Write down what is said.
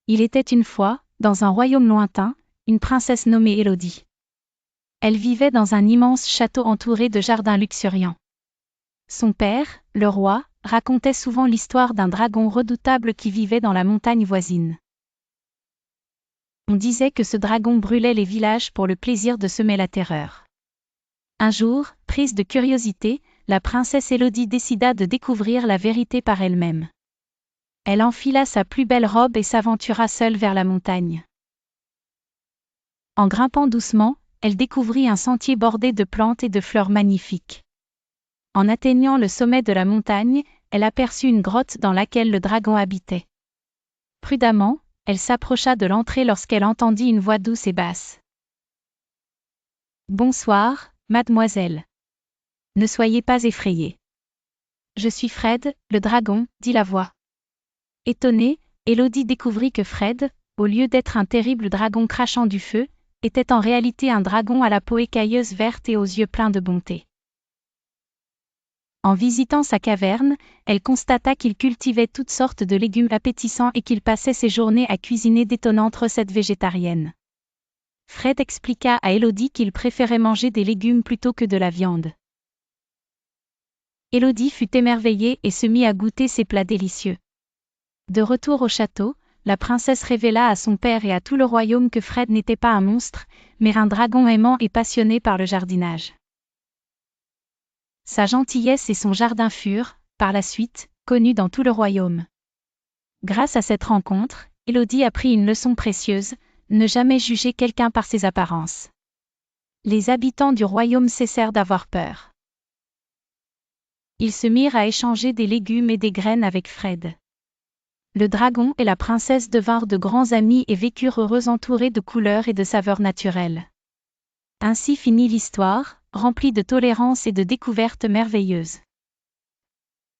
Il était une fois, dans un royaume lointain, une princesse nommée Élodie. Elle vivait dans un immense château entouré de jardins luxuriants. Son père, le roi, racontait souvent l'histoire d'un dragon redoutable qui vivait dans la montagne voisine. On disait que ce dragon brûlait les villages pour le plaisir de semer la terreur. Un jour, prise de curiosité, la princesse Élodie décida de découvrir la vérité par elle-même. Elle enfila sa plus belle robe et s'aventura seule vers la montagne. En grimpant doucement, elle découvrit un sentier bordé de plantes et de fleurs magnifiques. En atteignant le sommet de la montagne, elle aperçut une grotte dans laquelle le dragon habitait. Prudemment, elle s'approcha de l'entrée lorsqu'elle entendit une voix douce et basse. « Bonsoir, mademoiselle. Ne soyez pas effrayée. Je suis Fred, le dragon, dit la voix. Étonnée, Élodie découvrit que Fred, au lieu d'être un terrible dragon crachant du feu, était en réalité un dragon à la peau écailleuse verte et aux yeux pleins de bonté. En visitant sa caverne, elle constata qu'il cultivait toutes sortes de légumes appétissants et qu'il passait ses journées à cuisiner d'étonnantes recettes végétariennes. Fred expliqua à Élodie qu'il préférait manger des légumes plutôt que de la viande. Élodie fut émerveillée et se mit à goûter ces plats délicieux. De retour au château, la princesse révéla à son père et à tout le royaume que Fred n'était pas un monstre, mais un dragon aimant et passionné par le jardinage. Sa gentillesse et son jardin furent, par la suite, connus dans tout le royaume. Grâce à cette rencontre, Élodie apprit une leçon précieuse, ne jamais juger quelqu'un par ses apparences. Les habitants du royaume cessèrent d'avoir peur. Ils se mirent à échanger des légumes et des graines avec Fred. Le dragon et la princesse devinrent de grands amis et vécurent heureux entourés de couleurs et de saveurs naturelles. Ainsi finit l'histoire, remplie de tolérance et de découvertes merveilleuses.